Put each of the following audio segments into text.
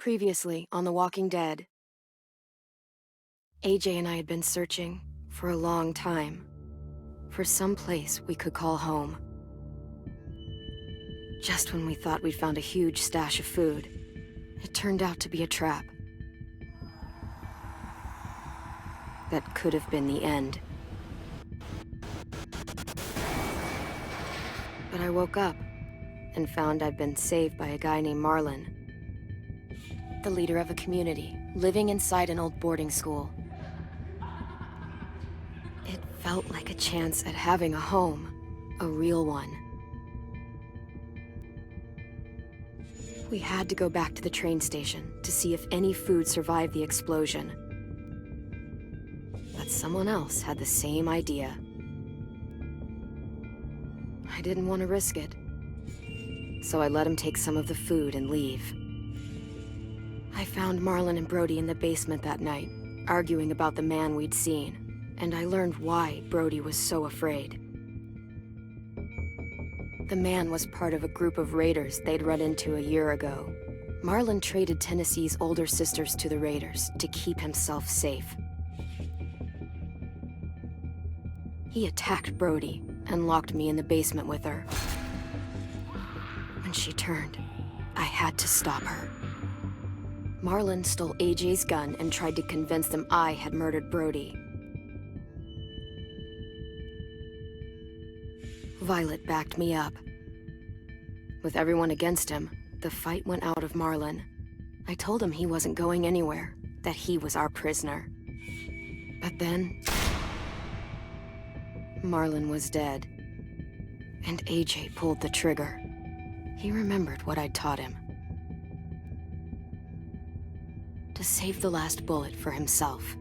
Previously on The Walking Dead, AJ and I had been searching for a long time for some place we could call home. Just when we thought we'd found a huge stash of food, it turned out to be a trap. That could have been the end. But I woke up and found I'd been saved by a guy named Marlon, the leader of a community living inside an old boarding school. It felt like a chance at having a home, a real one. We had to go back to the train station to see if any food survived the explosion. But someone else had the same idea. I didn't want to risk it, so I let him take some of the food and leave. I found Marlon and Brody in the basement that night, arguing about the man we'd seen, and I learned why Brody was so afraid. The man was part of a group of raiders they'd run into a year ago. Marlon traded Tennessee's older sisters to the raiders to keep himself safe. He attacked Brody and locked me in the basement with her. When she turned, I had to stop her. Marlon stole AJ's gun and tried to convince them I had murdered Brody. Violet backed me up. With everyone against him, the fight went out of Marlon. I told him he wasn't going anywhere, that he was our prisoner. But then, Marlon was dead, and AJ pulled the trigger. He remembered what I'd taught him. To save the last bullet for himself.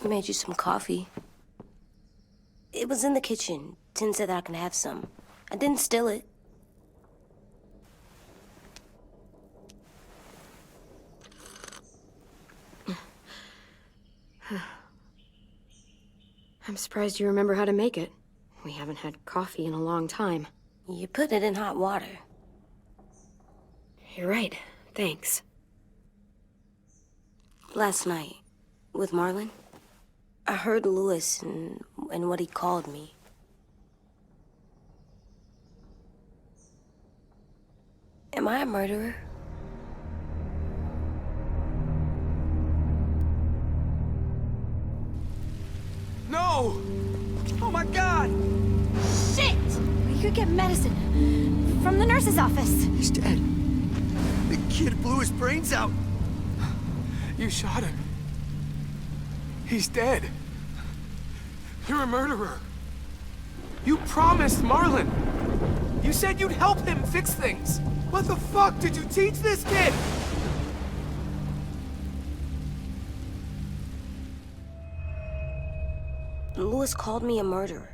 I made you some coffee. It was in the kitchen. Tin said that I can have some. I didn't steal it. I'm surprised you remember how to make it. We haven't had coffee in a long time. You put it in hot water. You're right. Thanks. Last night, with Marlon, I heard Lewis and what he called me. Am I a murderer? No! Oh my God! Shit! You could get medicine from the nurse's office. He's dead. The kid blew his brains out. You shot him. He's dead. You're a murderer. You promised Marlon. You said you'd help him fix things. What the fuck did you teach this kid? Lewis called me a murderer.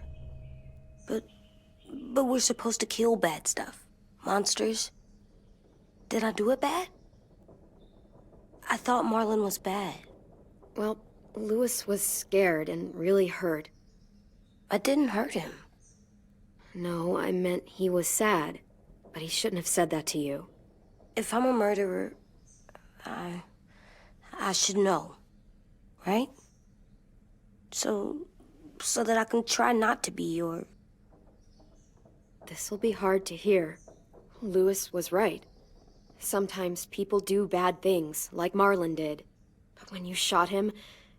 But we're supposed to kill bad stuff. Monsters. Did I do it bad? I thought Marlon was bad. Well, Lewis was scared and really hurt. I didn't hurt him. No, I meant he was sad. But he shouldn't have said that to you. If I'm a murderer, I should know. right? So that I can try not to be your... This'll be hard to hear. Lewis was right. Sometimes people do bad things, like Marlon did. But when you shot him,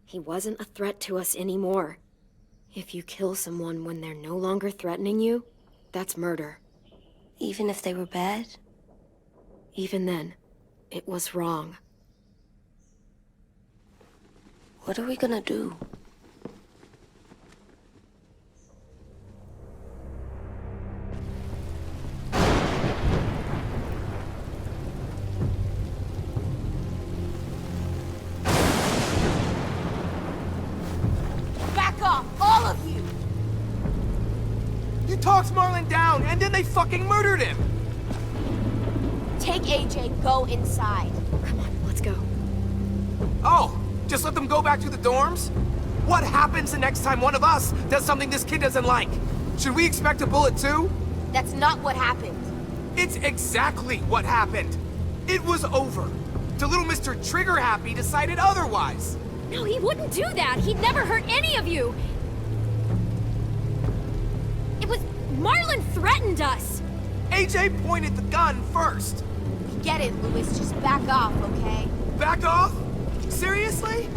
he wasn't a threat to us anymore. If you kill someone when they're no longer threatening you, that's murder. Even if they were bad? Even then, it was wrong. What are we gonna do? Back off, all of you! You talked Marlon down, and then they fucking murdered him! Take AJ, go inside. Come on, let's go. Oh, just let them go back to the dorms? What happens the next time one of us does something this kid doesn't like? Should we expect a bullet too? That's not what happened. It's exactly what happened. It was over. The little Mr. Trigger Happy decided otherwise. No, he wouldn't do that. He'd never hurt any of you. It was... Marlon threatened us. AJ pointed the gun first. We get it, Lewis. Just back off, okay? Back off? Seriously?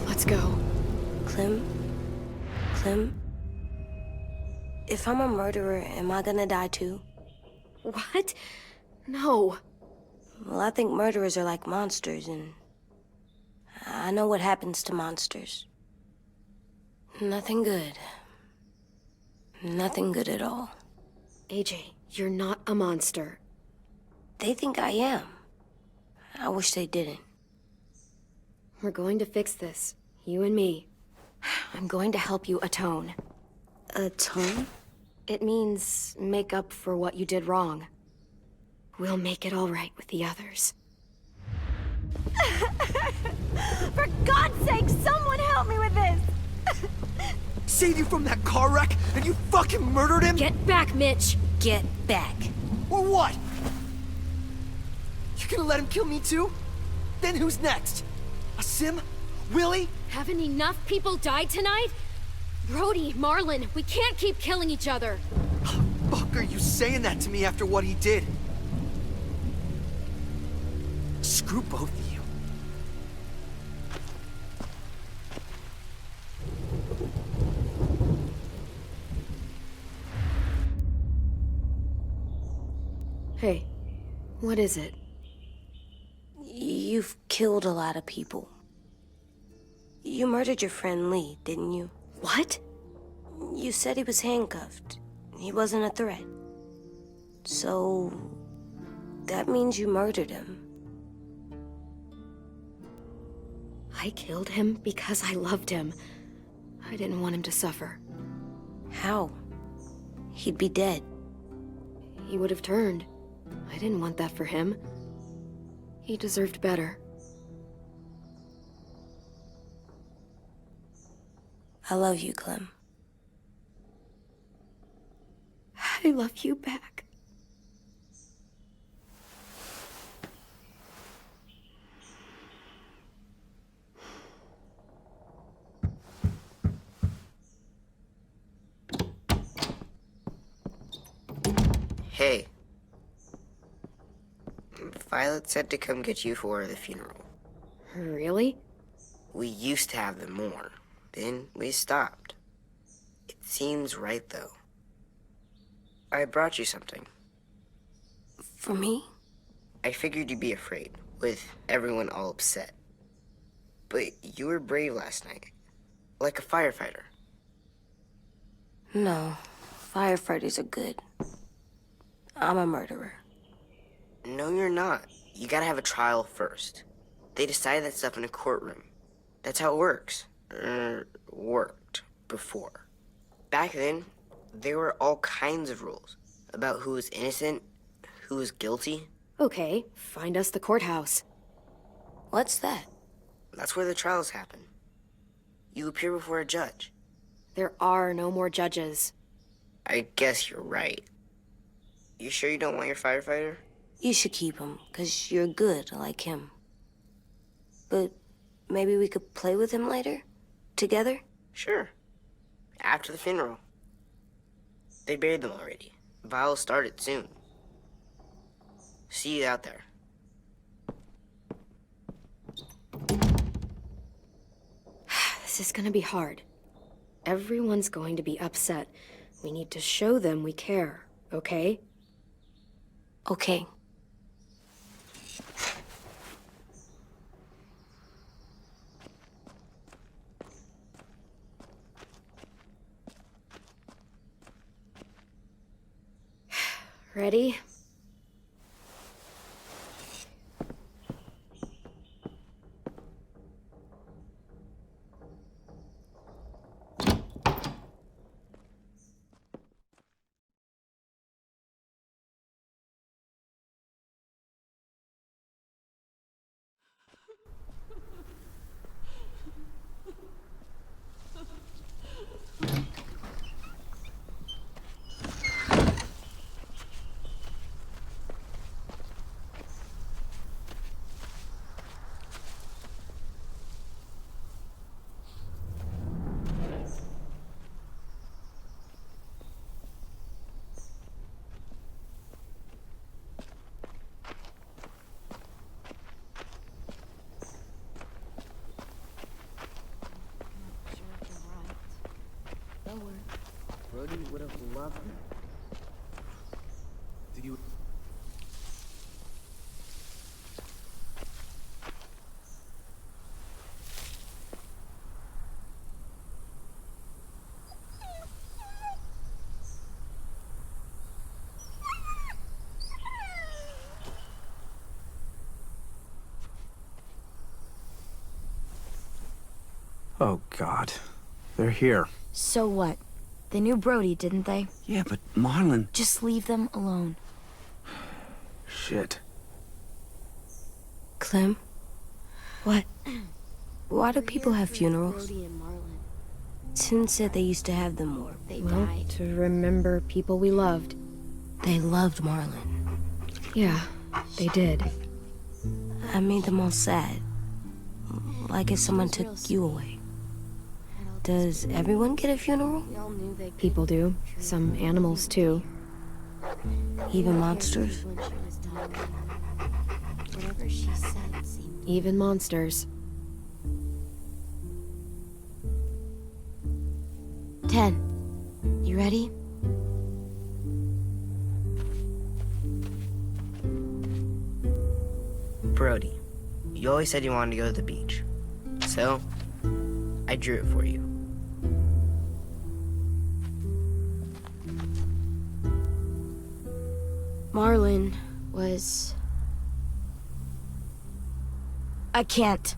Let's go. Clem? If I'm a murderer, am I gonna die too? What? No. Well, I think murderers are like monsters, and I know what happens to monsters. Nothing good. Nothing good at all. AJ, you're not a monster. They think I am. I wish they didn't. We're going to fix this. You and me. I'm going to help you atone. Atone? It means make up for what you did wrong. We'll make it all right with the others. For God's sake, someone help me with this! Saved you from that car wreck, and you fucking murdered him? Get back, Mitch! Get back. Or what? You gonna let him kill me too? Then who's next? A Sim? Willie? Haven't enough people died tonight? Brody, Marlon, we can't keep killing each other. Fuck are you saying that to me after what he did? Screw both of you. Hey, what is it? You've killed a lot of people. You murdered your friend Lee, didn't you? What? You said he was handcuffed. He wasn't a threat. So... that means you murdered him. I killed him because I loved him. I didn't want him to suffer. How? He'd be dead. He would have turned. I didn't want that for him. He deserved better. I love you, Clem. I love you back. Hey. Violet said to come get you for the funeral. Really? We used to have them more. Then we stopped. It seems right, though. I brought you something. For me? I figured you'd be afraid, with everyone all upset. But you were brave last night. Like a firefighter. No. Firefighters are good. I'm a murderer. No, you're not. You gotta have a trial first. They decide that stuff in a courtroom. That's how it works. Worked before. Back then, there were all kinds of rules about who was innocent, who was guilty. Okay, find us the courthouse. What's that? That's where the trials happen. You appear before a judge. There are no more judges. I guess you're right. You sure you don't want your firefighter? You should keep him, 'cause you're good like him. But maybe we could play with him later? Together? Sure. After the funeral. They buried them already. Vile will start it soon. See you out there. This is gonna be hard. Everyone's going to be upset. We need to show them we care, okay? Okay. Ready? Brody would have loved me. Did you... Oh, God. They're here. So what? They knew Brody, didn't they? Yeah, but Marlon... Just leave them alone. Shit. Clem? What? Why do people have funerals? Brody and Marlon. Tin said they used to have them more. They Well, died. to remember people we loved. They loved Marlon. Yeah, they did. I made them all sad. Like if someone took you away. Does everyone get a funeral? We all knew they People do. Some animals, too. Even monsters? when she was talking. Whatever she said seemed Even monsters. 10. You ready? Brody, you always said you wanted to go to the beach. So, I drew it for you. Marlon was... I can't.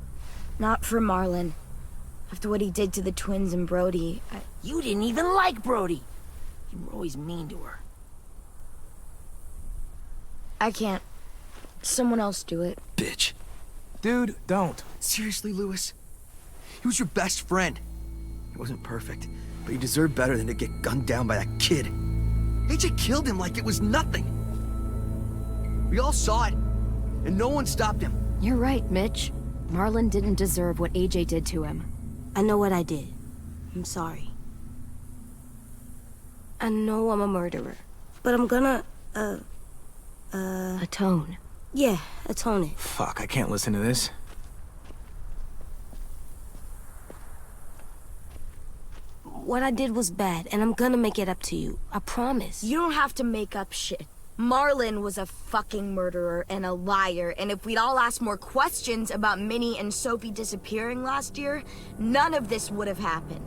Not for Marlon. After what he did to the twins and Brody, You didn't even like Brody. You were always mean to her. I can't. Someone else do it. Bitch. Dude, don't. Seriously, Lewis? He was your best friend. He wasn't perfect, but he deserved better than to get gunned down by that kid. AJ killed him like it was nothing. We all saw it, and no one stopped him. You're right, Mitch. Marlon didn't deserve what AJ did to him. I know what I did. I'm sorry. I know I'm a murderer. But I'm gonna, Atone. yeah, atone it. Fuck, I can't listen to this. What I did was bad, and I'm gonna make it up to you. I promise. You don't have to make up shit. Marlon was a fucking murderer and a liar, and if we'd all asked more questions about Minnie and Sophie disappearing last year, none of this would have happened.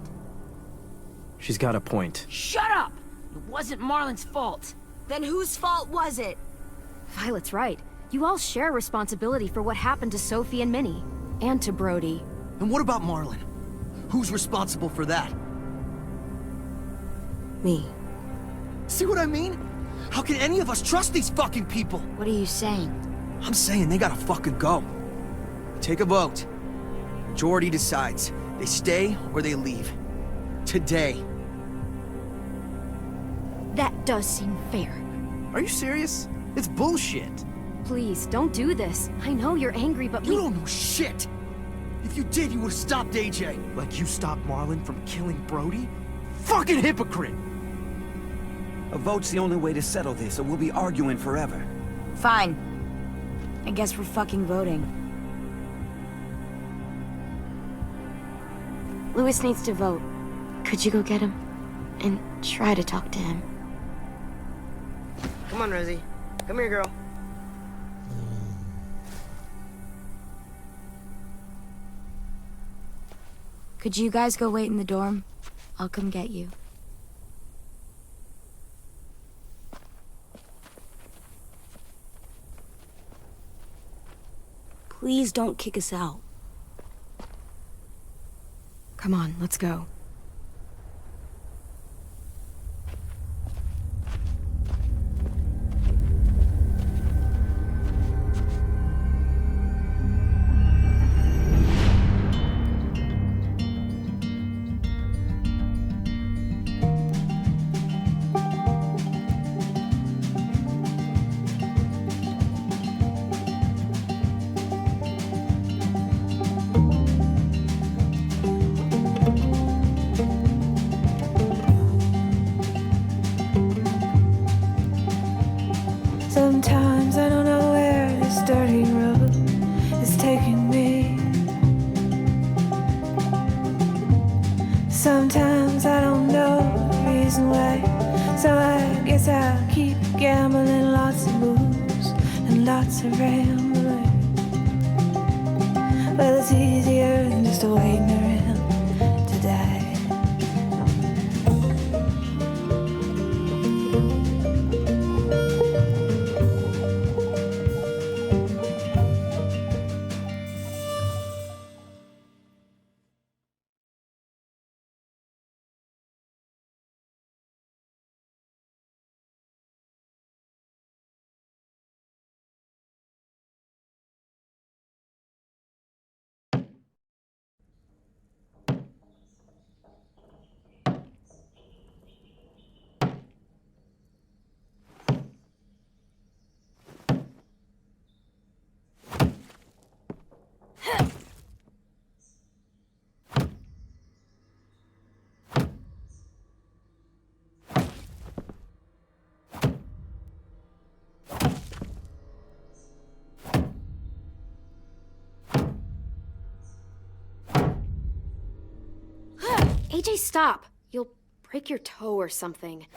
She's got a point. Shut up! It wasn't Marlon's fault. Then whose fault was it? Violet's right. You all share responsibility for what happened to Sophie and Minnie. And to Brody. And what about Marlon? Who's responsible for that? Me. See what I mean? How can any of us trust these fucking people? What are you saying? I'm saying they gotta fucking go. Take a vote. Majority decides. They stay or they leave. Today. That does seem fair. Are you serious? It's bullshit. Please, don't do this. I know you're angry, but You don't know shit. If If you did, you would've stopped AJ. Like you stopped Marlon from killing Brody? Fucking hypocrite! A vote's the only way to settle this, or we'll be arguing forever. Fine. I guess we're fucking voting. Louis needs to vote. Could you go get him? And try to talk to him. Come on, Rosie. Come here, girl. Could you guys go wait in the dorm? I'll come get you. Please don't kick us out. Come on, let's go. Sometimes I don't know where this dirty road is taking me. Sometimes I don't know the reason why. So I guess I'll keep gambling, lots of moves and lots of rambling. Well, it's easier than just waiting around to die. AJ, stop. You'll break your toe or something.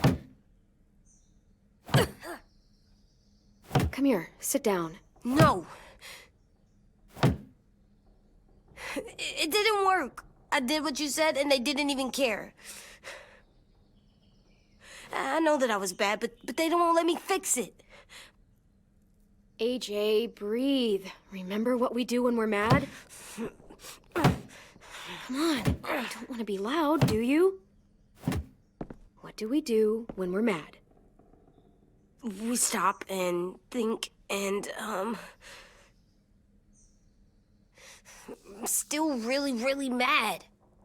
Come here, sit down. No. It didn't work. I did what you said, and they didn't even care. I know that I was bad, but they don't let me fix it. AJ, breathe. Remember what we do when we're mad? Come on, you don't want to be loud, do you? What do we do when we're mad? We stop and think and, I'm still really, really mad.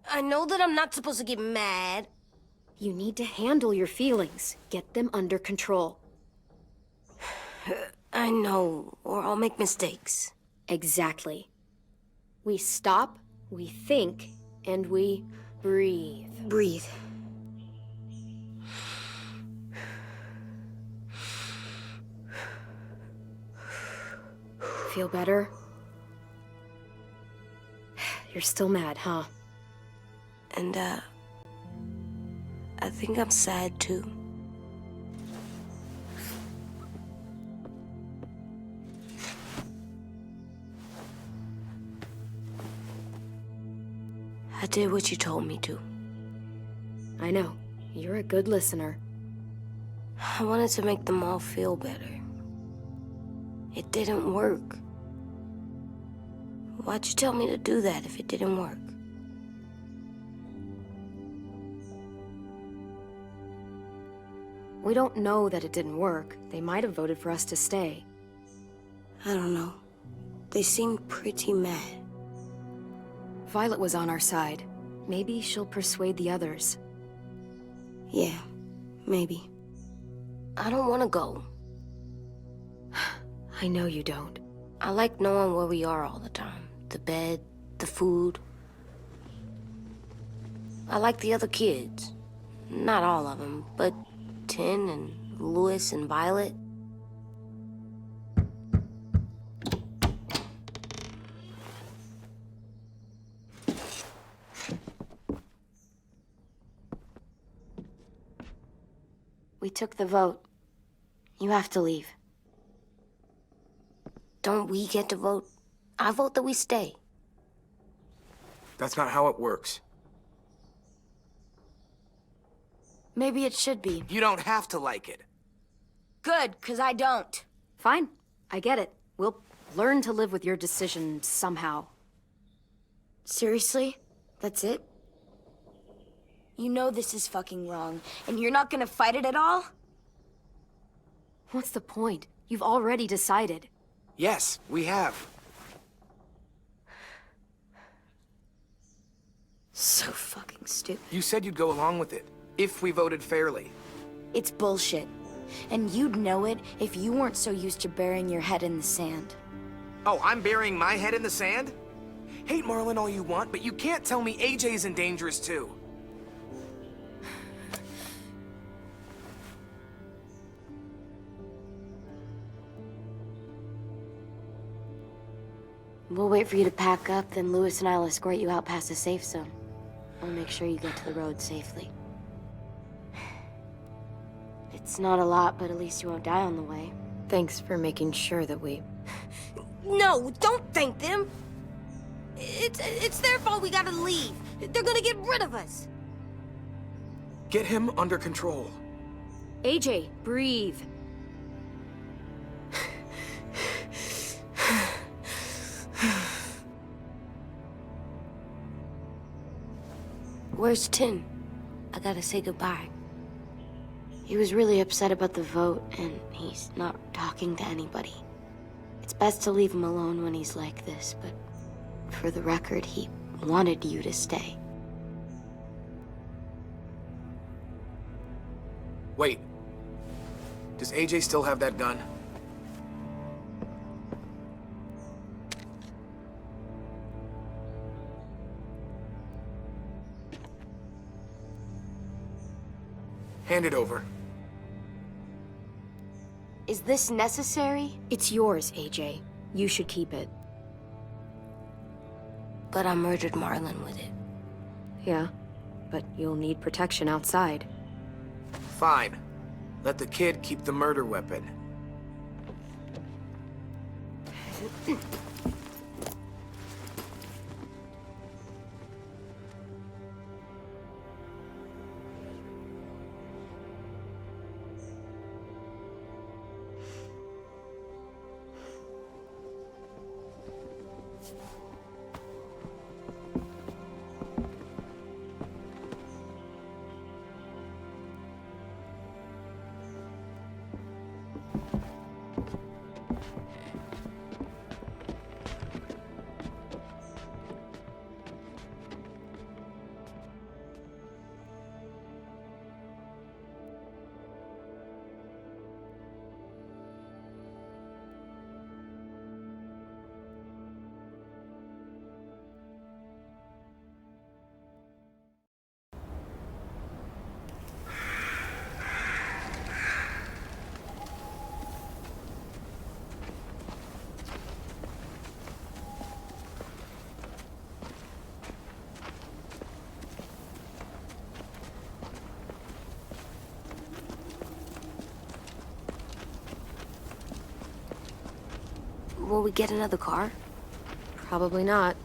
I know that I'm not supposed to get mad. You need to handle your feelings. Get them under control. I know, or I'll make mistakes. Exactly. We stop, we think, and we breathe. Breathe. Feel better? You're still mad, huh? And, I think I'm sad, too. I did what you told me to. I know. You're a good listener. I wanted to make them all feel better. It didn't work. Why'd you tell me to do that if it didn't work? We don't know that it didn't work. They might have voted for us to stay. I don't know. They seemed pretty mad. Violet was on our side. Maybe she'll persuade the others. Yeah, maybe. I don't want to go. I know you don't. I like knowing where we are all the time. The bed, the food. I like the other kids. Not all of them, but Tin and Louis and Violet. We took the vote. You have to leave. Don't we get to vote? I vote that we stay. That's not how it works. Maybe it should be. You don't have to like it. Good, 'cause I don't. Fine. I get it. We'll learn to live with your decision somehow. Seriously? That's it? You know this is fucking wrong, and you're not gonna fight it at all? What's the point? You've already decided. Yes, we have. So fucking stupid. You said you'd go along with it, if we voted fairly. It's bullshit. And you'd know it if you weren't so used to burying your head in the sand. Oh, I'm burying my head in the sand? Hate Marlin all you want, but you can't tell me AJ's in dangerous too. We'll wait for you to pack up, then Louis and I'll escort you out past the safe zone. We'll make sure you get to the road safely. It's not a lot, but at least you won't die on the way. Thanks for making sure that we... No, don't thank them! It's their fault we gotta leave. They're gonna get rid of us. Get him under control. AJ, breathe. Where's Tin? I gotta say goodbye. He was really upset about the vote, and he's not talking to anybody. It's best to leave him alone when he's like this, but for the record, he wanted you to stay. Wait. Does AJ still have that gun? Hand it over. Is this necessary? It's yours, AJ. You should keep it. But I murdered Marlin with it. Yeah, but you'll need protection outside. Fine. Let the kid keep the murder weapon. Will we get another car? Probably not.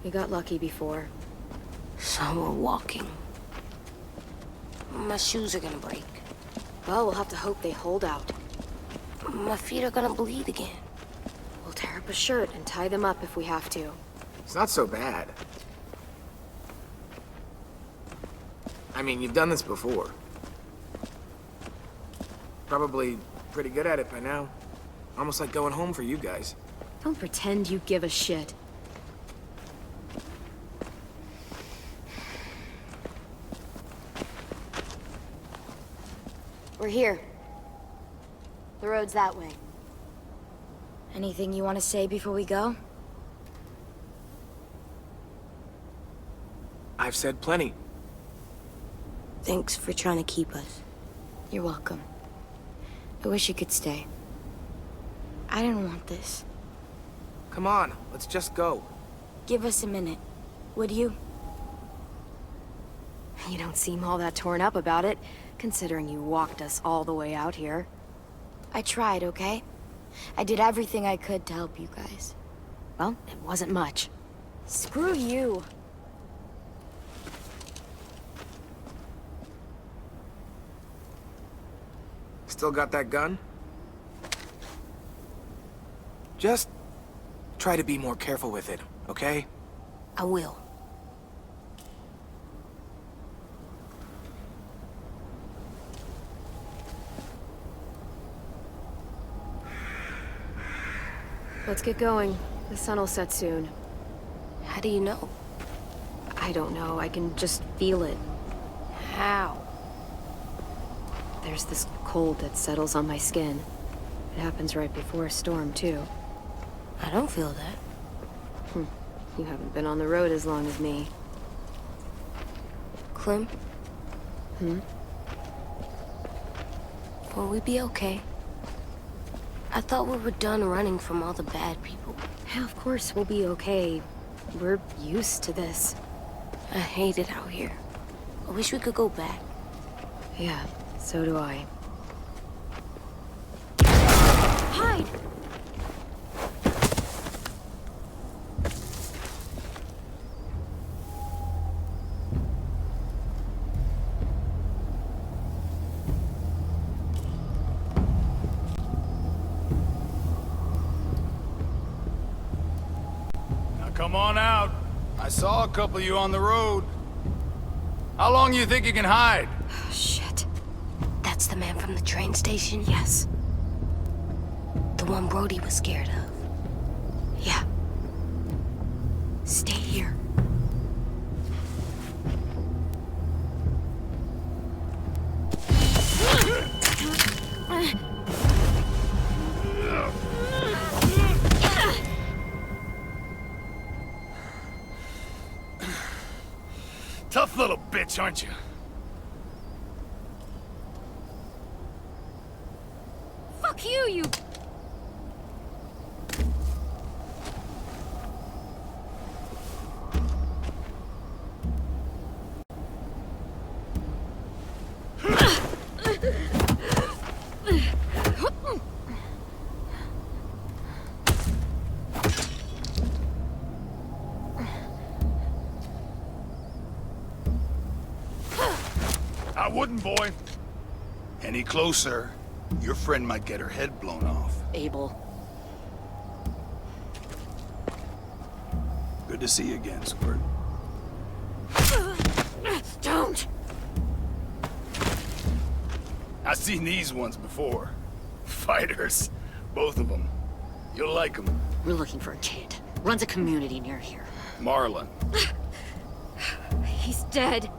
We got lucky before. So we're walking. My shoes are gonna break. Well, we'll have to hope they hold out. My feet are gonna bleed again. We'll tear up a shirt and tie them up if we have to. It's not so bad. I mean, you've done this before. Probably pretty good at it by now. Almost like going home for you guys. Don't pretend you give a shit. We're here. The road's that way. Anything you want to say before we go? I've said plenty. Thanks for trying to keep us. You're welcome. I wish you could stay. I didn't want this. Come on, let's just go. Give us a minute, would you? You don't seem all that torn up about it, considering you walked us all the way out here. I tried, okay? I did everything I could to help you guys. Well, it wasn't much. Screw you. Still got that gun? Just try to be more careful with it, okay? I will. Let's get going. The sun'll set soon. How do you know? I don't know, I can just feel it. How? There's this cold that settles on my skin. It happens right before a storm, too. I don't feel that. You haven't been on the road as long as me. Clem? Hmm? Will we be okay? I thought we were done running from all the bad people. Yeah, of course we'll be okay. We're used to this. I hate it out here. I wish we could go back. Yeah, so do I. Hide! Come on out. I saw a couple of you on the road. How long you think you can hide? Shit. That's the man from the train station? Yes. The one Brody was scared of. Yeah. Stay here. Tough little bitch, aren't you? Fuck you, you... I wouldn't, boy. Any closer, your friend might get her head blown off. Abel. Good to see you again, Squirt. Don't! I've seen these ones before. Fighters. Both of them. You'll like them. We're looking for a kid. Runs a community near here. Marlon. He's dead.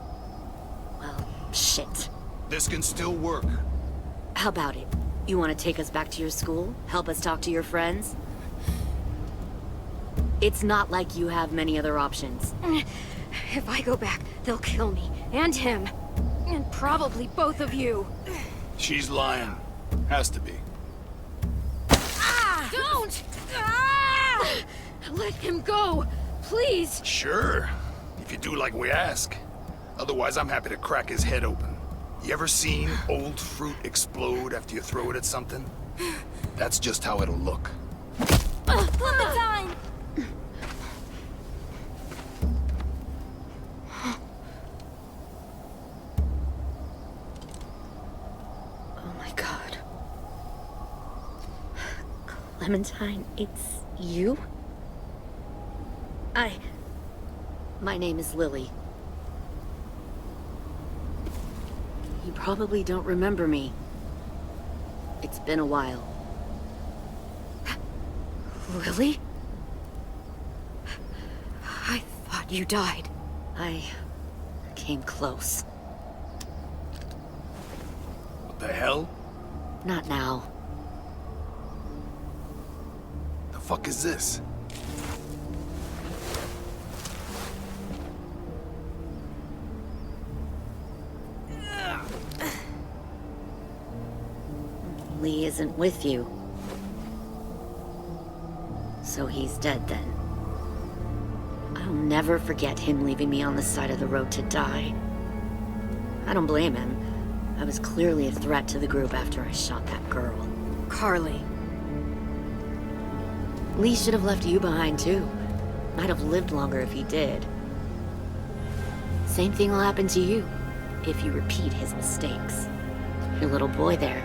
Well, shit. This can still work. How about it? You want to take us back to your school? Help us talk to your friends? It's not like you have many other options. If I go back, they'll kill me. And him. And probably both of you. She's lying. Has to be. Don't! Let him go, please. Sure. If you do like we ask. Otherwise, I'm happy to crack his head open. You ever seen old fruit explode after you throw it at something? That's just how it'll look. Clementine! Oh my god. Clementine, it's you? My name is Lily. You probably don't remember me. It's been a while. Lily? I thought you died. I came close. What the hell? Not now. The fuck is this? Lee isn't with you. So he's dead then. I'll never forget him leaving me on the side of the road to die. I don't blame him. I was clearly a threat to the group after I shot that girl. Carly. Lee should have left you behind too. Might have lived longer if he did. Same thing will happen to you, if you repeat his mistakes. Your little boy there,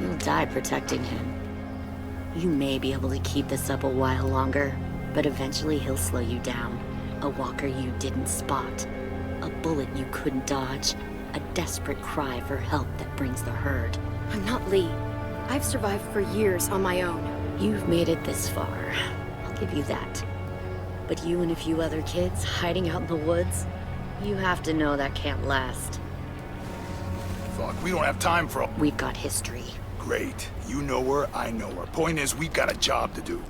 you'll die protecting him. You may be able to keep this up a while longer, but eventually he'll slow you down. A walker you didn't spot. A bullet you couldn't dodge. A desperate cry for help that brings the herd. I'm not Lee. I've survived for years on my own. You've made it this far. I'll give you that. But you and a few other kids hiding out in the woods, you have to know that can't last. Fuck, we don't have time for... We've got history. Great. You know her, I know her. Point is, we've got a job to do.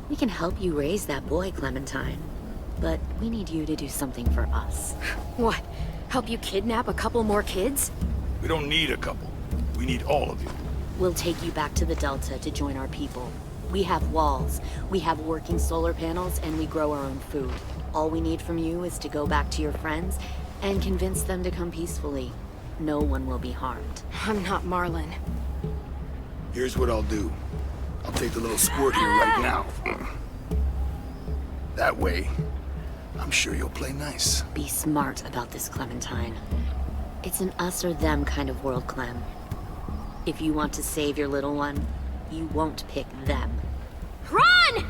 We can help you raise that boy, Clementine. But we need you to do something for us. What? Help you kidnap a couple more kids? We don't need a couple. We need all of you. We'll take you back to the Delta to join our people. We have walls, we have working solar panels, and we grow our own food. All we need from you is to go back to your friends and convince them to come peacefully. No one will be harmed. I'm not Marlon. Here's what I'll do. I'll take the little squirt here right now. That way, I'm sure you'll play nice. Be smart about this, Clementine. It's an us or them kind of world, Clem. If you want to save your little one, you won't pick them. Run!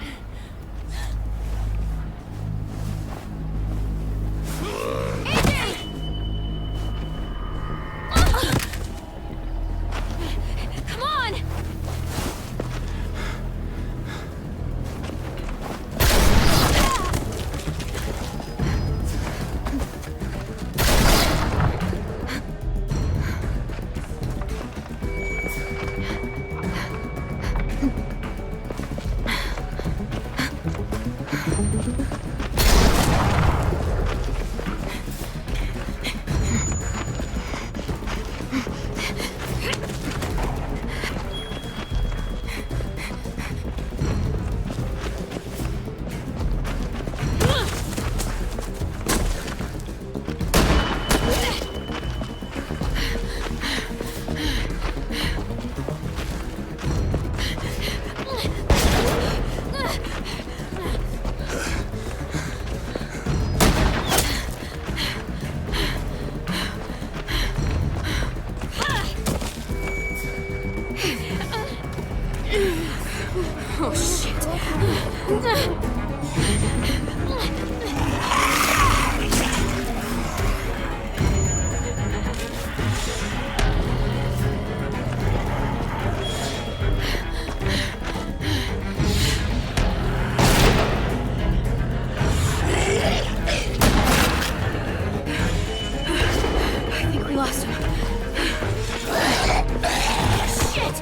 Come on! Oh, shit. I think we lost him. Shit!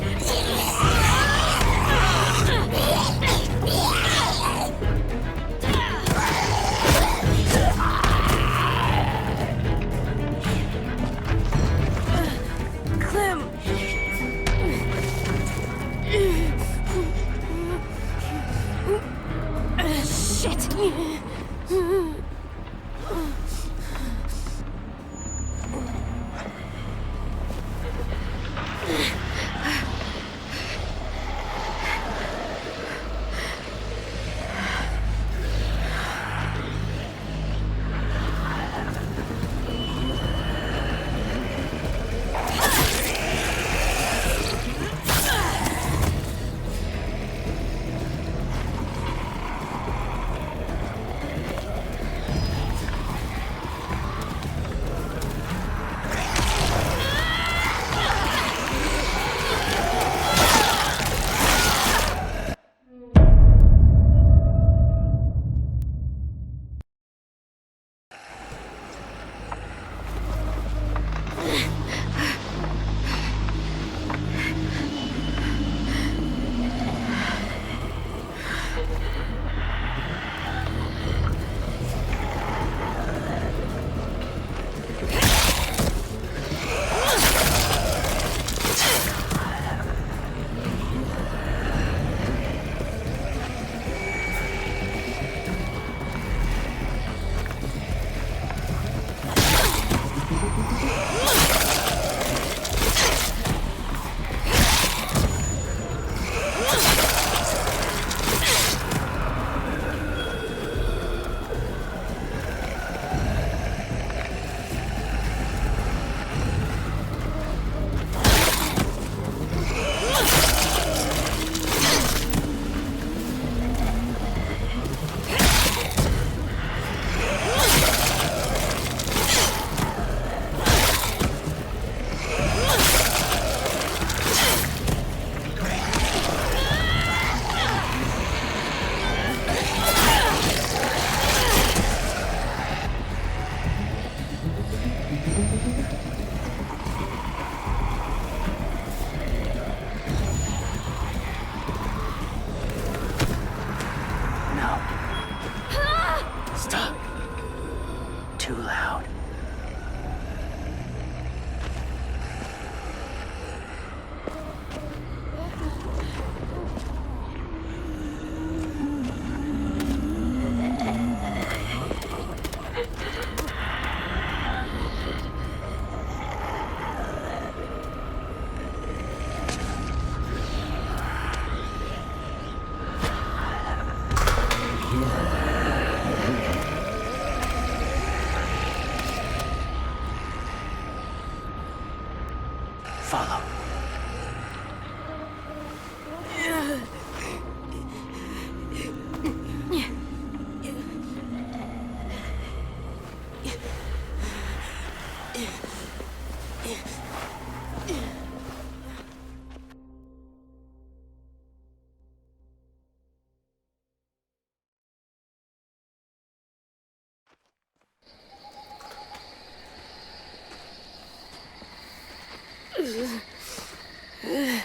There.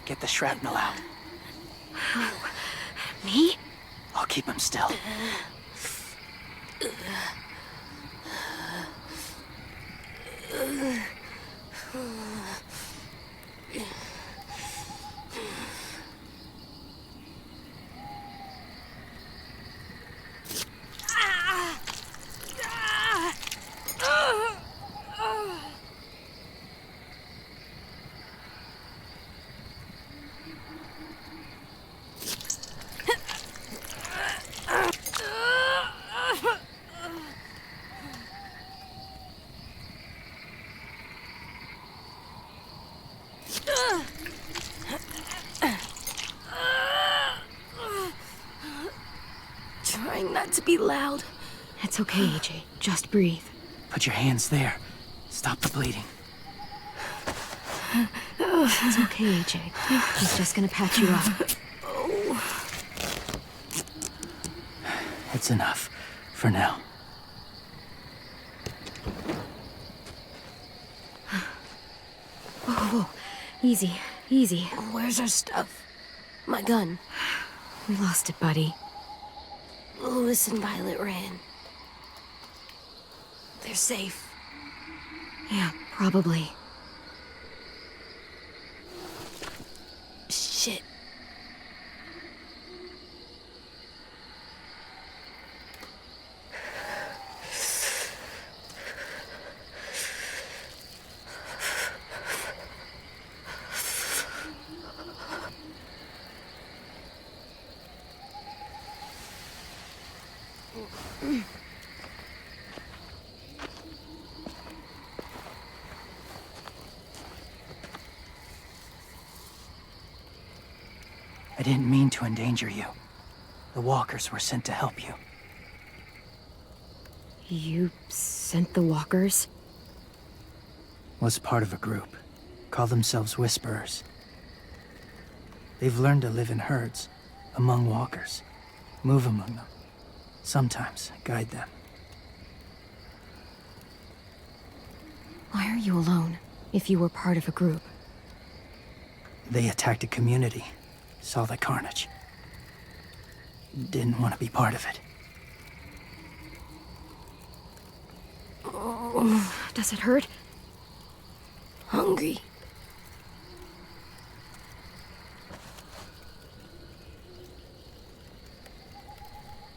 Get the shrapnel out. Me? I'll keep him still. Trying not to be loud. It's okay, AJ. Just breathe. Put your hands there. Stop the bleeding. It's okay, AJ. He's just gonna patch you up. It's enough. For now. Whoa. Easy. Easy. Where's our stuff? My gun. We lost it, buddy. Louis and Violet ran. They're safe. Yeah, probably. Shit. I didn't mean to endanger you. The walkers were sent to help you. You sent the walkers? Was part of a group. Call themselves Whisperers. They've learned to live in herds, among walkers. Move among them. Sometimes guide them. Why are you alone, if you were part of a group? They attacked a community. Saw the carnage. Didn't want to be part of it. Does it hurt? Hungry.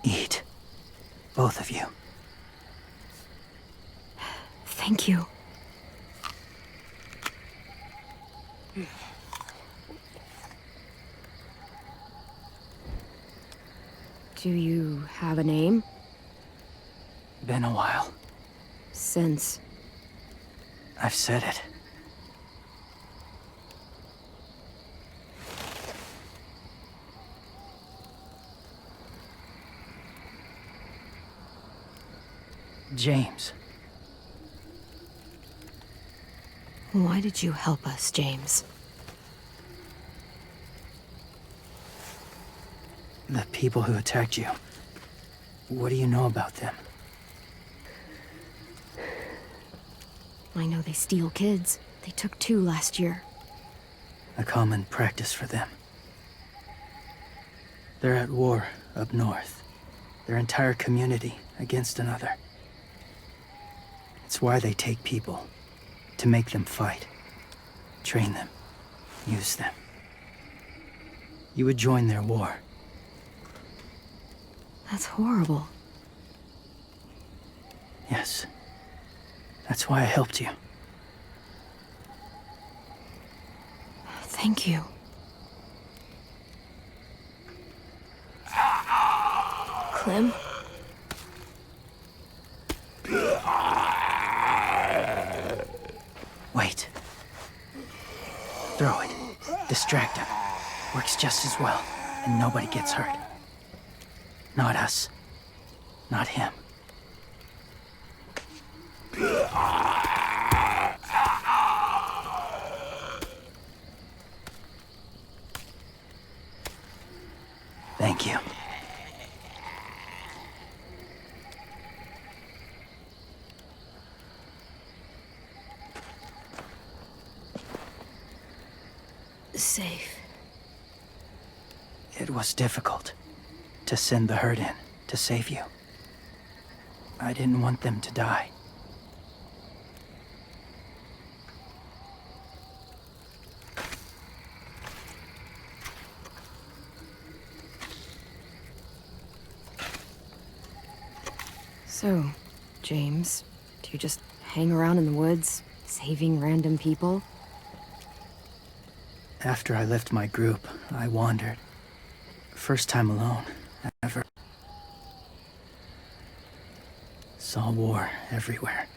Eat. Both of you. Thank you. Do you have a name? Been a while. Since... I've said it. James. Why did you help us, James? The people who attacked you. What do you know about them? I know they steal kids. They took 2 last year. A common practice for them. They're at war up north. Their entire community against another. It's why they take people. To make them fight. Train them. Use them. You would join their war. That's horrible. Yes. That's why I helped you. Thank you. Clem? Wait. Throw it. Distract him. Works just as well, and nobody gets hurt. Not us. Not him. Thank you. Safe. It was difficult to send the herd in to save you. I didn't want them to die. So, James, do you just hang around in the woods, saving random people? After I left my group, I wandered. First time alone, ever. Saw war everywhere.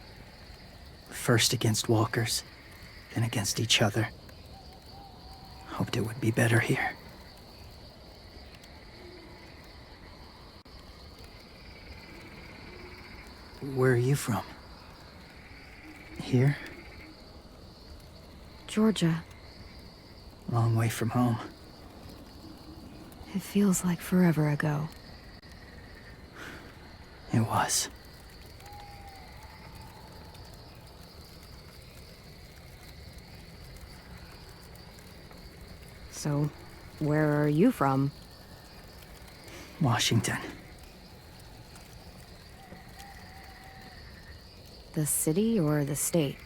First against walkers, then against each other. Hoped it would be better here. Where are you from? Here? Georgia. Long way from home. It feels like forever ago. It was. So, where are you from? Washington. The city or the state?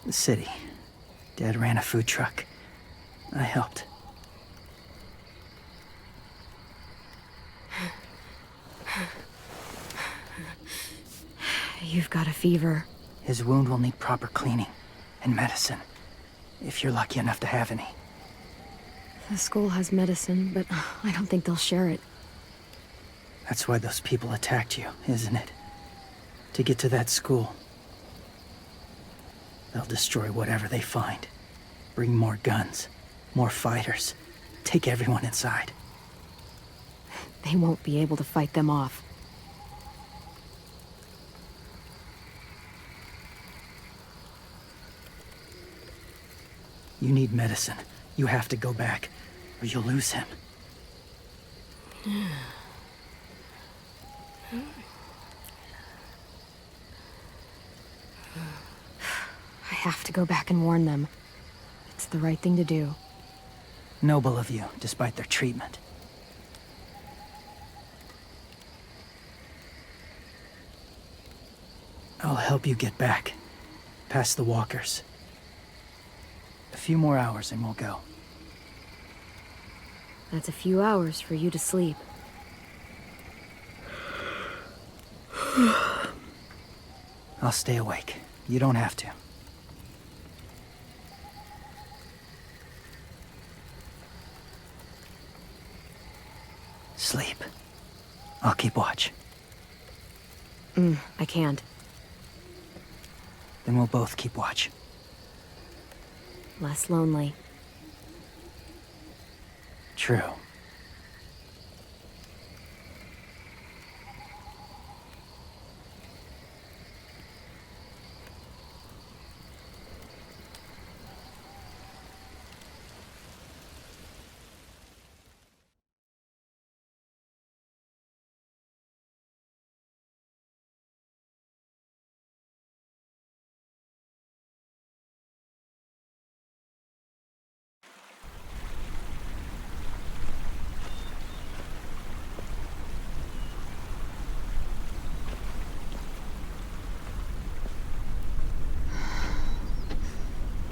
The city. Dad ran a food truck. I helped. You've got a fever. His wound will need proper cleaning and medicine, if you're lucky enough to have any. The school has medicine, but I don't think they'll share it. That's why those people attacked you, isn't it? To get to that school. They'll destroy whatever they find. Bring more guns, more fighters. Take everyone inside. They won't be able to fight them off. You need medicine. You have to go back, or you'll lose him. I have to go back and warn them. It's the right thing to do. Noble of you, despite their treatment. I'll help you get back, past the walkers. A few more hours and we'll go. That's a few hours for you to sleep. I'll stay awake. You don't have to. Sleep. I'll keep watch. I can't. Then we'll both keep watch. Less lonely. True.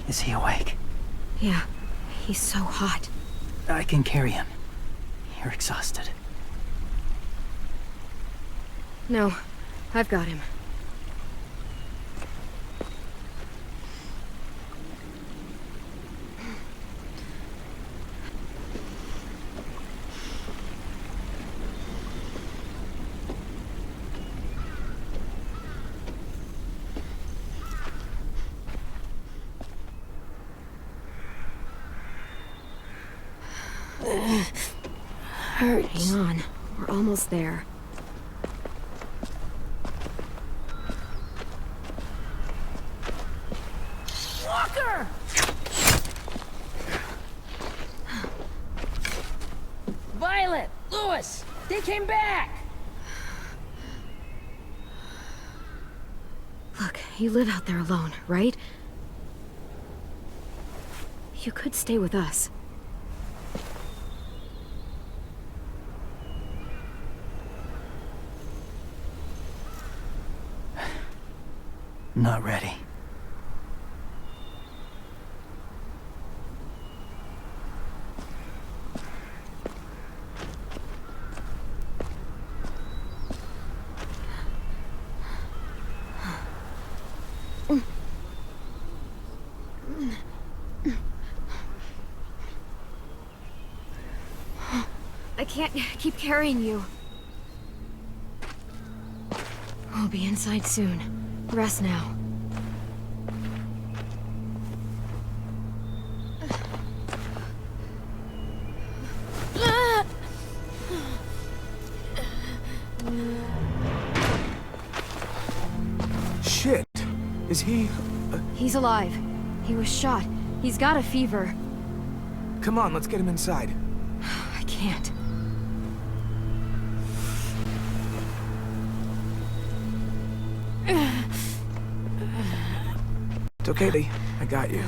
Is he awake? Yeah, he's so hot. I can carry him. You're exhausted. No, I've got him. hurts. Hang on. We're almost there. Walker! Violet! Lewis! They came back! Look, you live out there alone, right? You could stay with us. Not ready. I can't keep carrying you. We'll be inside soon. Rest now. Shit. Is he... He's alive. He was shot. He's got a fever. Come on, let's get him inside. I can't. It's okay, Lee. I got you.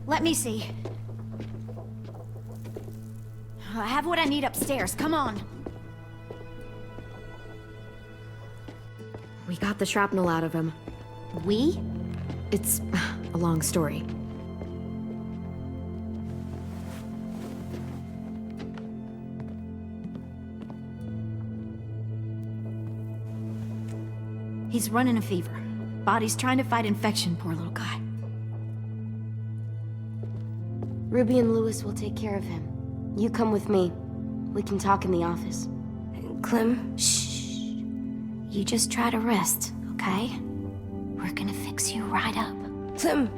Let me see. I have what I need upstairs. Come on. We got the shrapnel out of him. We? It's a long story. He's running a fever. Body's trying to fight infection, poor little guy. Ruby and Lewis will take care of him. You come with me. We can talk in the office. Clem? Shh. You just try to rest, okay? We're gonna fix you right up. Clem!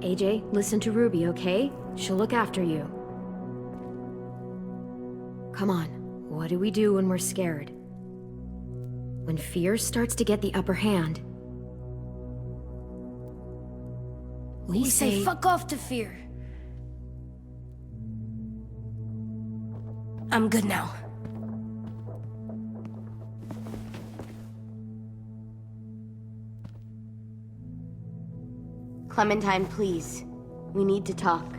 AJ, listen to Ruby, okay? She'll look after you. Come on. What do we do when we're scared? When fear starts to get the upper hand, We say fuck off to fear. I'm good now. Clementine, please. We need to talk.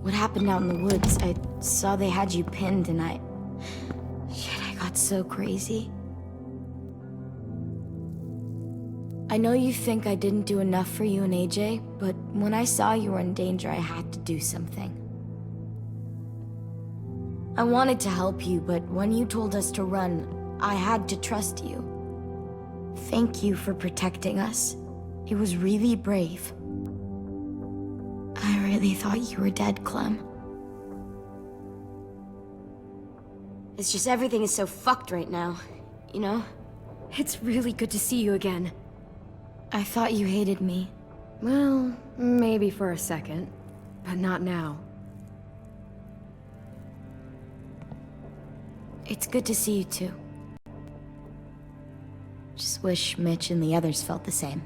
What happened out in the woods? I saw they had you pinned and Shit, I got so crazy. I know you think I didn't do enough for you and AJ, but when I saw you were in danger, I had to do something. I wanted to help you, but when you told us to run, I had to trust you. Thank you for protecting us. It was really brave. I really thought you were dead, Clem. It's just everything is so fucked right now, you know? it's really good to see you again. I thought you hated me. Well, maybe for a second, but not now. It's good to see you too. Just wish Mitch and the others felt the same.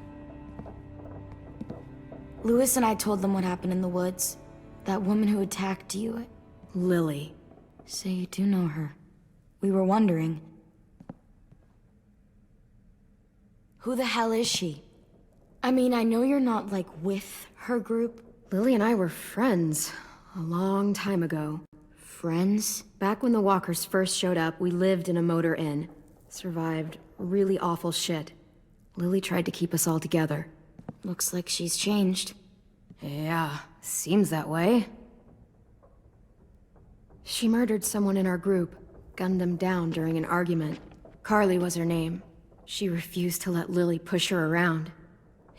Lewis and I told them what happened in the woods. That woman who attacked you. Lily. So you do know her. We were wondering. Who the hell is she? I mean, I know you're not, like, with her group. Lily and I were friends a long time ago. Friends? Back when the walkers first showed up, we lived in a motor inn. Survived really awful shit. Lily tried to keep us all together. Looks like she's changed. Yeah, seems that way. She murdered someone in our group, gunned them down during an argument. Carly was her name. She refused to let Lily push her around.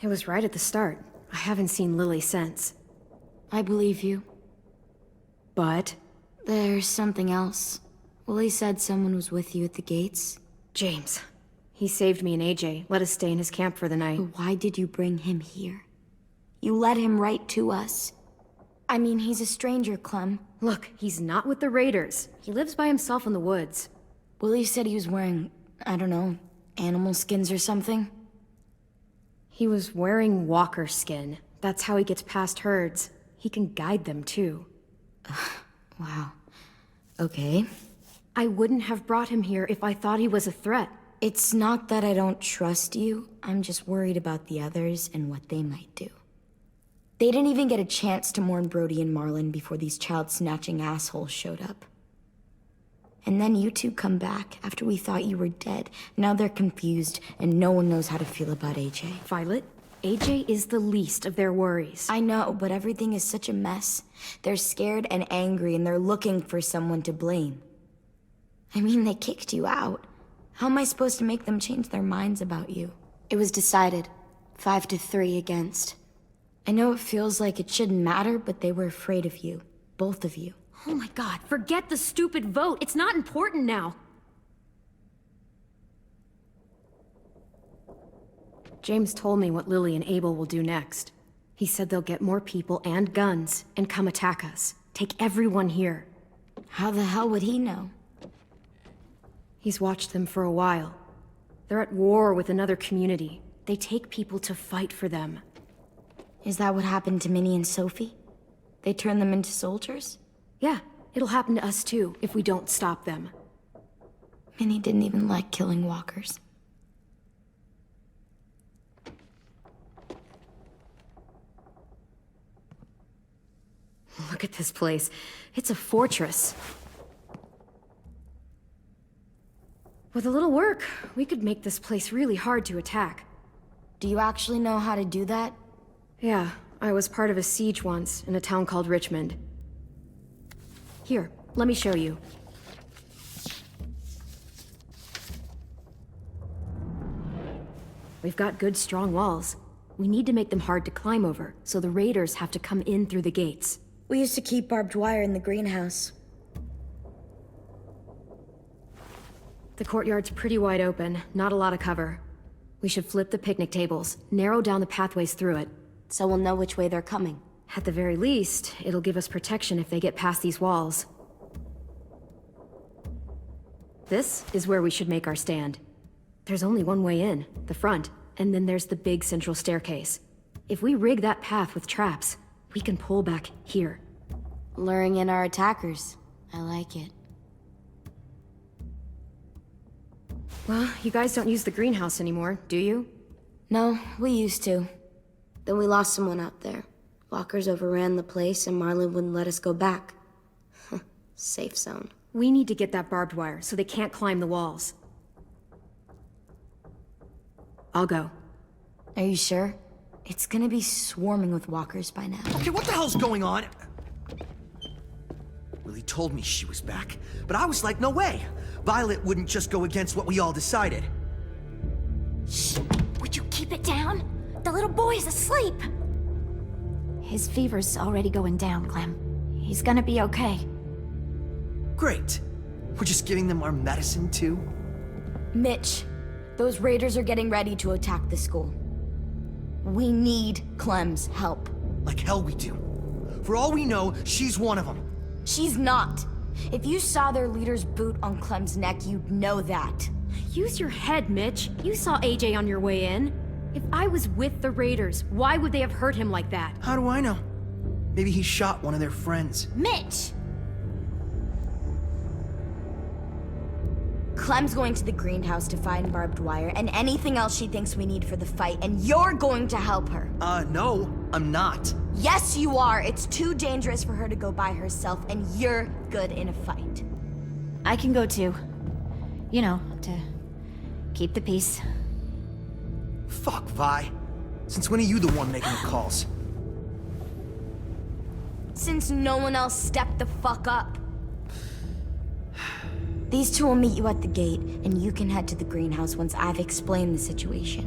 It was right at the start. I haven't seen Lily since. I believe you. But? There's something else. Willie said someone was with you at the gates. James. He saved me and AJ, let us stay in his camp for the night. But why did you bring him here? You led him right to us. I mean, he's a stranger, Clem. Look, he's not with the Raiders. He lives by himself in the woods. Willie said he was wearing, I don't know, animal skins or something. He was wearing walker skin. That's how he gets past herds. He can guide them, too. Wow. Okay. I wouldn't have brought him here if I thought he was a threat. It's not that I don't trust you. I'm just worried about the others and what they might do. They didn't even get a chance to mourn Brody and Marlon before these child-snatching assholes showed up. And then you two come back after we thought you were dead. Now they're confused, and no one knows how to feel about AJ. Violet, AJ is the least of their worries. I know, but everything is such a mess. They're scared and angry, and they're looking for someone to blame. I mean, they kicked you out. How am I supposed to make them change their minds about you? It was decided. 5-3 against. I know it feels like it shouldn't matter, but they were afraid of you. Both of you. Oh my god, forget the stupid vote. It's not important now. James told me what Lily and Abel will do next. He said they'll get more people and guns and come attack us. Take everyone here. How the hell would he know? He's watched them for a while. They're at war with another community. They take people to fight for them. Is that what happened to Minnie and Sophie? They turned them into soldiers? Yeah, it'll happen to us too, if we don't stop them. Minnie didn't even like killing walkers. Look at this place. It's a fortress. With a little work, we could make this place really hard to attack. Do you actually know how to do that? Yeah, I was part of a siege once, in a town called Richmond. Here, let me show you. We've got good, strong walls. We need to make them hard to climb over, so the raiders have to come in through the gates. We used to keep barbed wire in the greenhouse. The courtyard's pretty wide open, not a lot of cover. We should flip the picnic tables, narrow down the pathways through it. So we'll know which way they're coming. At the very least, it'll give us protection if they get past these walls. This is where we should make our stand. There's only one way in, the front, and then there's the big central staircase. If we rig that path with traps, we can pull back here. Luring in our attackers. I like it. Well, you guys don't use the greenhouse anymore, do you? No, we used to. Then we lost someone out there. Walkers overran the place and Marlon wouldn't let us go back. Safe zone. We need to get that barbed wire so they can't climb the walls. I'll go. Are you sure? It's gonna be swarming with walkers by now. Okay, what the hell's going on? Willie told me she was back, but I was like, no way. Violet wouldn't just go against what we all decided. Shh! Would you keep it down? The little boy's asleep! His fever's already going down, Clem. He's gonna be okay. Great. We're just giving them our medicine, too? Mitch, those raiders are getting ready to attack the school. We need Clem's help. Like hell we do. For all we know, she's one of them. She's not. If you saw their leader's boot on Clem's neck, you'd know that. Use your head, Mitch. You saw AJ on your way in. If I was with the raiders, why would they have hurt him like that? How do I know? Maybe he shot one of their friends. Mitch! Clem's going to the greenhouse to find barbed wire and anything else she thinks we need for the fight, and you're going to help her. No, I'm not. Yes, you are. It's too dangerous for her to go by herself, and you're good in a fight. I can go too. You know, to keep the peace. Fuck, Vi. Since when are you the one making the calls? Since no one else stepped the fuck up. These two will meet you at the gate, and you can head to the greenhouse once I've explained the situation.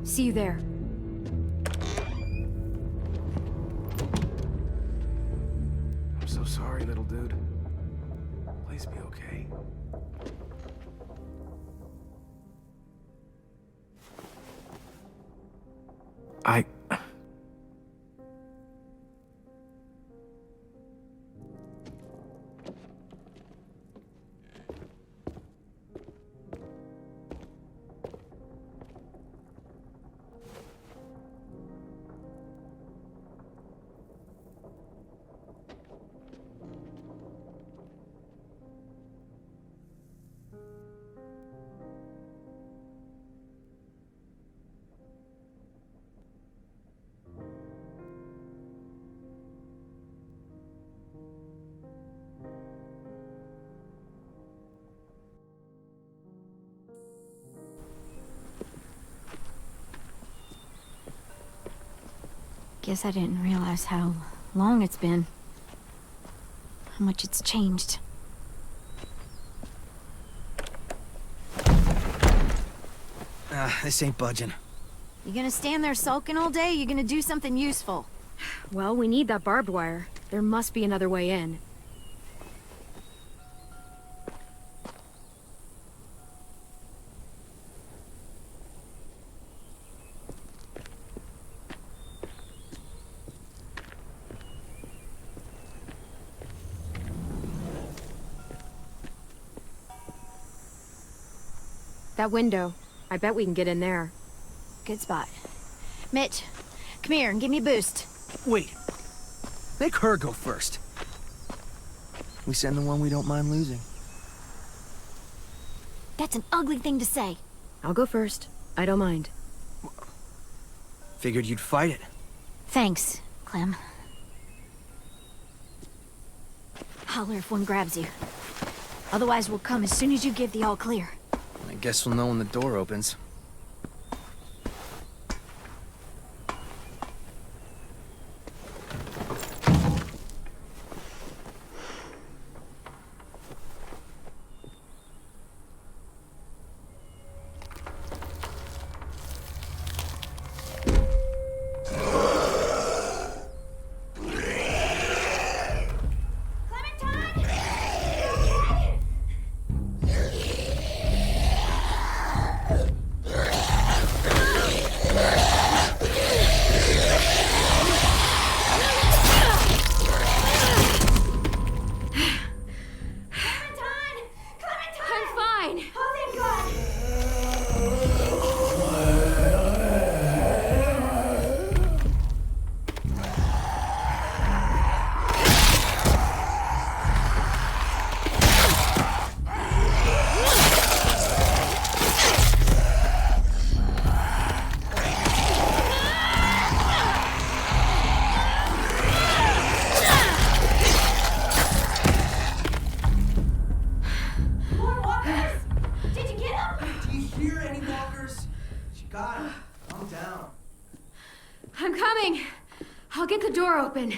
See you there. I'm so sorry, little dude. Please be okay. I... Guess I didn't realize how long it's been. How much it's changed. This ain't budging. You gonna stand there sulking all day? You gonna do something useful? Well, we need that barbed wire. There must be another way in. That window. I bet we can get in there. Good spot. Mitch, come here and give me a boost. Wait. Make her go first. We send the one we don't mind losing. That's an ugly thing to say. I'll go first. I don't mind. Figured you'd fight it. Thanks, Clem. Holler if one grabs you. Otherwise, we'll come as soon as you give the all clear. I guess we'll know when the door opens. I'm coming. I'll get the door open.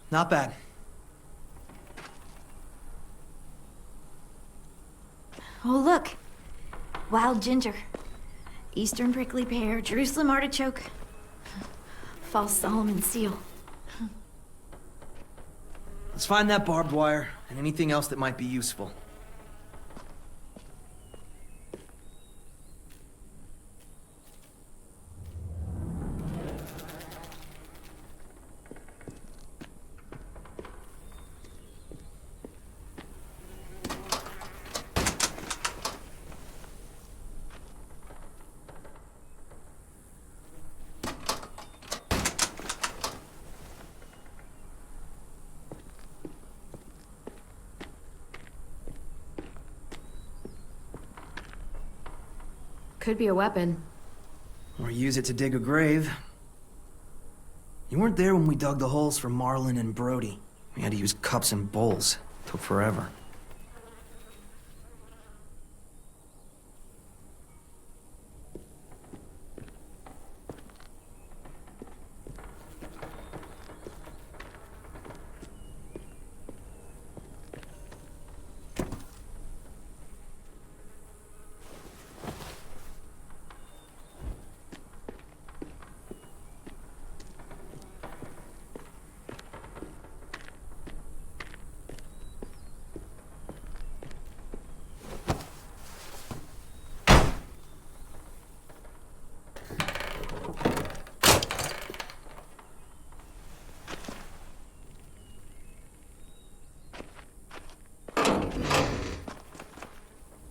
Not bad. Oh, look. Wild ginger. Eastern prickly pear, Jerusalem artichoke. False Solomon seal. Let's find that barbed wire and anything else that might be useful. Could be a weapon. Or use it to dig a grave. You weren't there when we dug the holes for Marlin and Brody. We had to use cups and bowls. Took forever.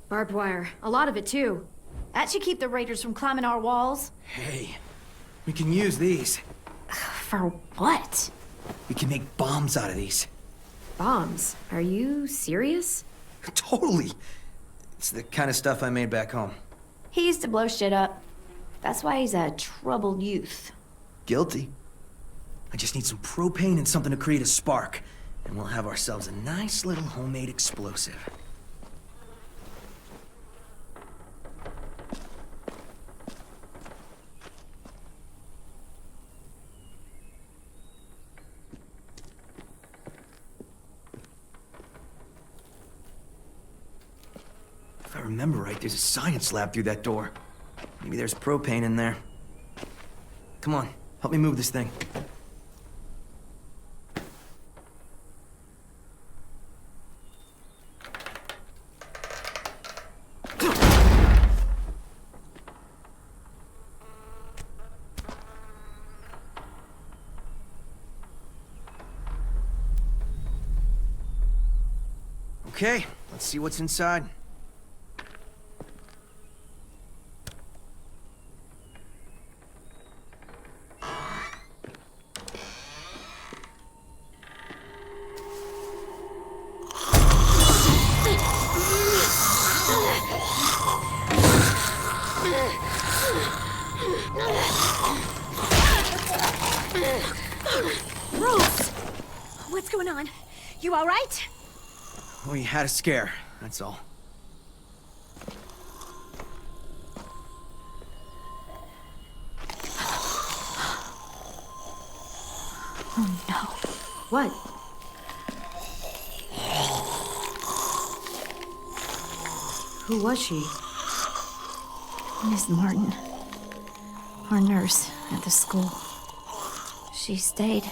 Barbed wire. A lot of it, too. That should keep the raiders from climbing our walls. Hey, we can use these. For what? We can make bombs out of these. Bombs? Are you serious? Totally. It's the kind of stuff I made back home. He used to blow shit up. That's why he's a troubled youth. Guilty. I just need some propane and something to create a spark. And we'll have ourselves a nice little homemade explosive. If I remember right, there's a science lab through that door. Maybe there's propane in there. Come on, help me move this thing. Okay, let's see what's inside. Rose! What's going on? You all right? We had a scare, that's all. Oh no. What? Who was she? Miss Martin. Our nurse at the school. She stayed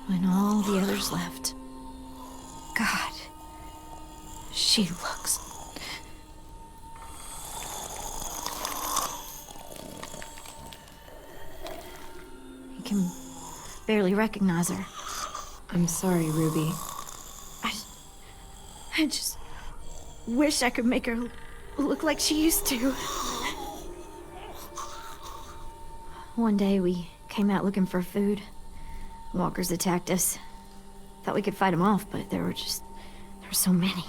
when all the others left. God. She looks... You can barely recognize her. I'm sorry, Ruby. I just wish I could make her look like she used to. One day we came out looking for food. Walkers attacked us. Thought we could fight them off, but there were so many.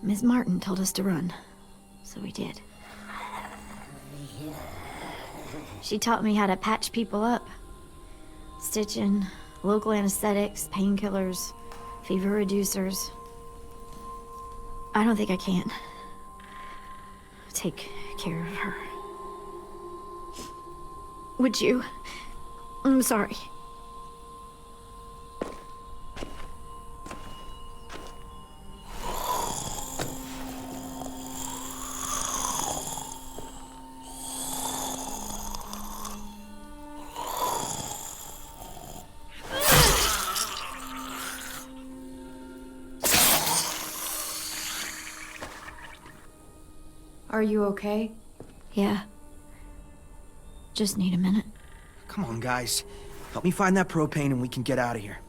Miss Martin told us to run, so we did. She taught me how to patch people up. Stitching, local anesthetics, painkillers, fever reducers. I don't think I can take care of her. Would you? I'm sorry. Are you okay? Yeah. Just need a minute. Come on, guys. Help me find that propane and we can get out of here.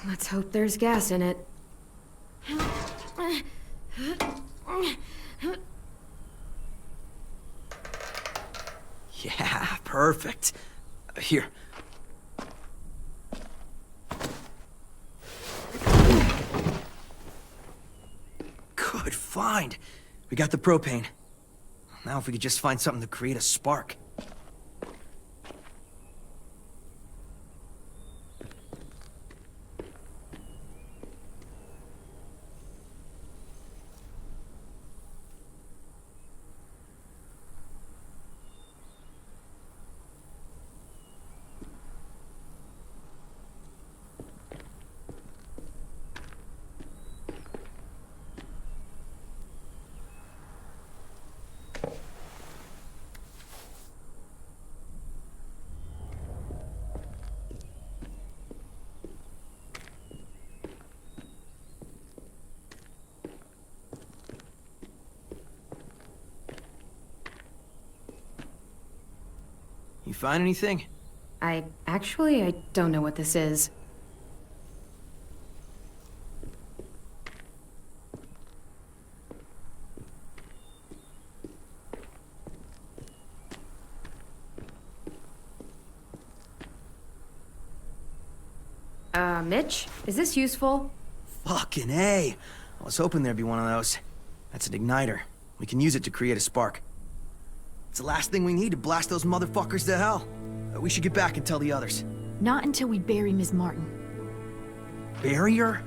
Let's hope there's gas in it. Yeah, perfect. Here. Good find. We got the propane. Now if we could just find something to create a spark. You find anything? I don't know what this is. Mitch? Is this useful? Fucking A. I was hoping there'd be one of those. That's an igniter. We can use it to create a spark. It's the last thing we need to blast those motherfuckers to hell. We should get back and tell the others. Not until we bury Ms. Martin. Bury her?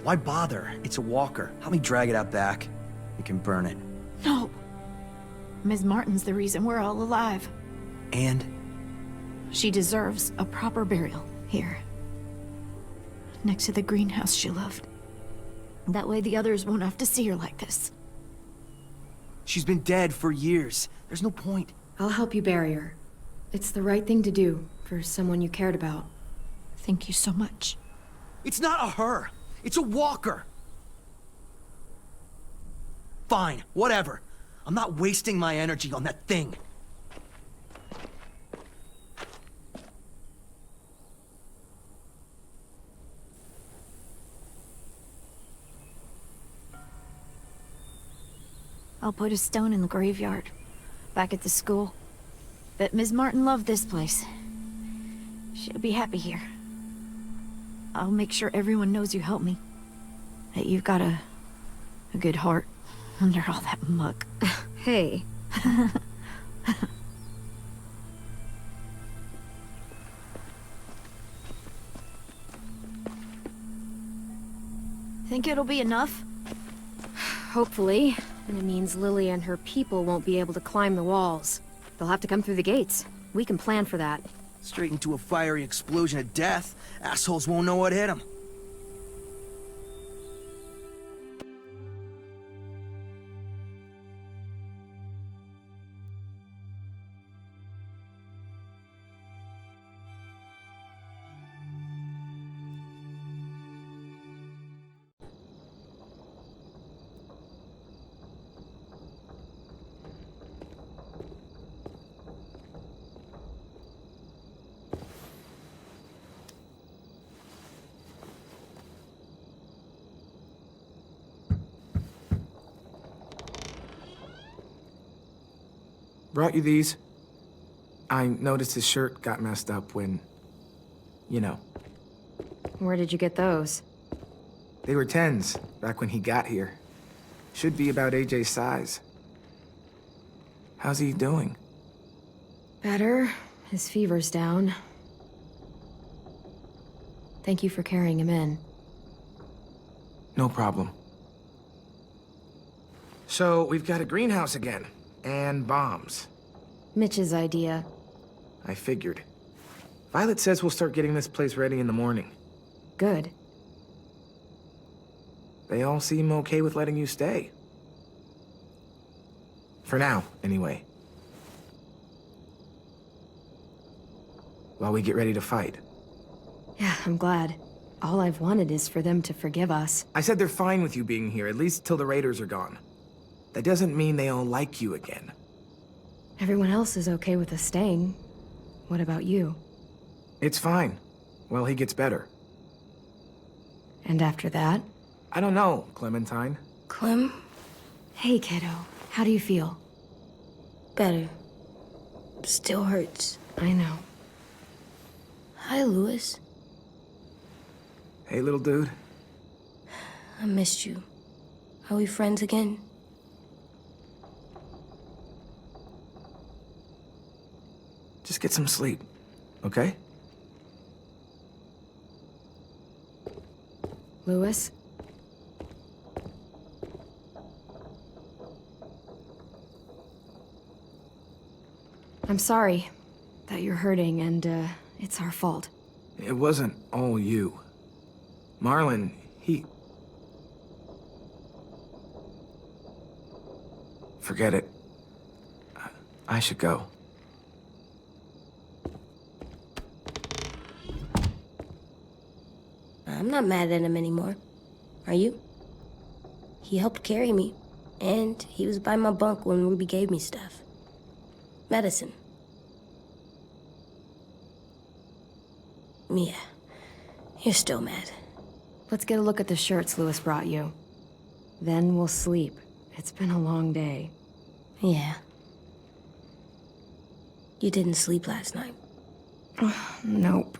Why bother? It's a walker. Help me drag it out back. We can burn it. No. Ms. Martin's the reason we're all alive. And? She deserves a proper burial here. Next to the greenhouse she loved. That way the others won't have to see her like this. She's been dead for years. There's no point. I'll help you bury her. It's the right thing to do for someone you cared about. Thank you so much. It's not a her. It's a walker. Fine, whatever. I'm not wasting my energy on that thing. I'll put a stone in the graveyard, back at the school. Bet Ms. Martin loved this place. She'll be happy here. I'll make sure everyone knows you helped me. That you've got a good heart under all that muck. Hey. Think it'll be enough? Hopefully. And it means Lily and her people won't be able to climb the walls. They'll have to come through the gates. We can plan for that. Straight into a fiery explosion of death. Assholes won't know what hit them. Brought you these. I noticed his shirt got messed up when... you know. Where did you get those? They were 10s, back when he got here. Should be about AJ's size. How's he doing? Better. His fever's down. Thank you for carrying him in. No problem. So, we've got a greenhouse again. And bombs. Mitch's idea. I figured. Violet says we'll start getting this place ready in the morning. Good. They all seem okay with letting you stay. For now, anyway. While we get ready to fight. Yeah, I'm glad. All I've wanted is for them to forgive us. I said they're fine with you being here, at least till the raiders are gone. That doesn't mean they all like you again. Everyone else is okay with us staying. What about you? It's fine. Well, he gets better. And after that? I don't know, Clementine. Clem? Hey, kiddo. How do you feel? Better. Still hurts. I know. Hi, Louis. Hey, little dude. I missed you. Are we friends again? Just get some sleep, okay? Louis? I'm sorry that you're hurting, and, it's our fault. It wasn't all you. Marlon, he... Forget it. I should go. I'm not mad at him anymore. Are you? He helped carry me, and he was by my bunk when Ruby gave me stuff. Medicine. Yeah, you're still mad. Let's get a look at the shirts Louis brought you. Then we'll sleep. It's been a long day. Yeah. You didn't sleep last night. Nope.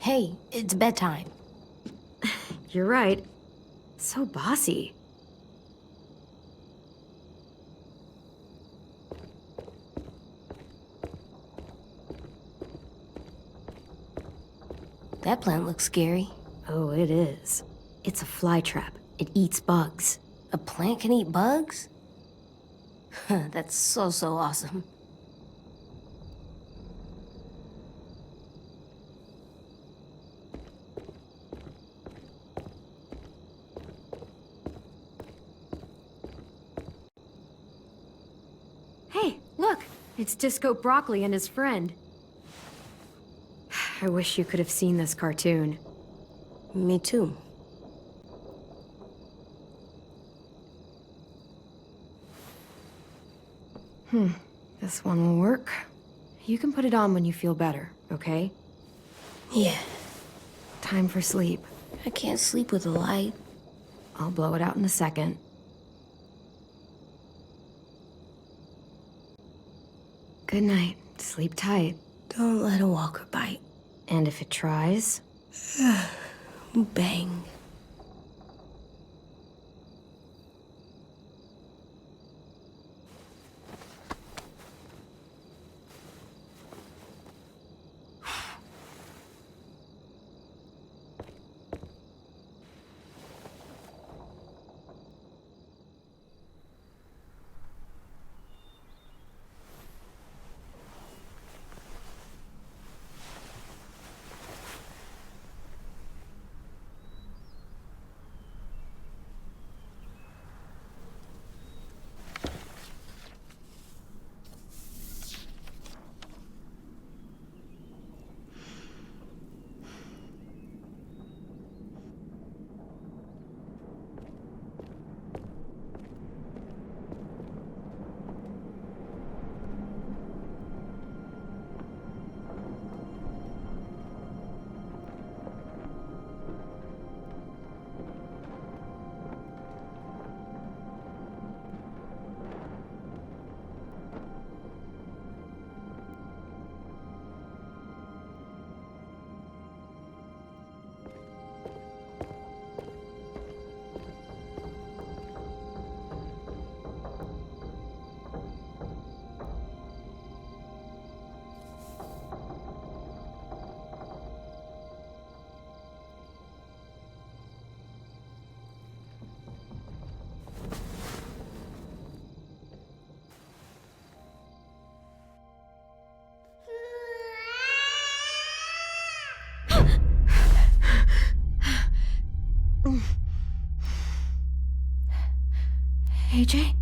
Hey, it's bedtime. You're right. So bossy. That plant looks scary. Oh, it is. It's a fly trap. It eats bugs. A plant can eat bugs? That's so awesome. Hey, look! It's Disco Broccoli and his friend. I wish you could have seen this cartoon. Me too. This one will work. You can put it on when you feel better, okay? Yeah. Time for sleep. I can't sleep with a light. I'll blow it out in a second. Good night. Sleep tight. Don't let a walker bite. And if it tries? Bang. AJ?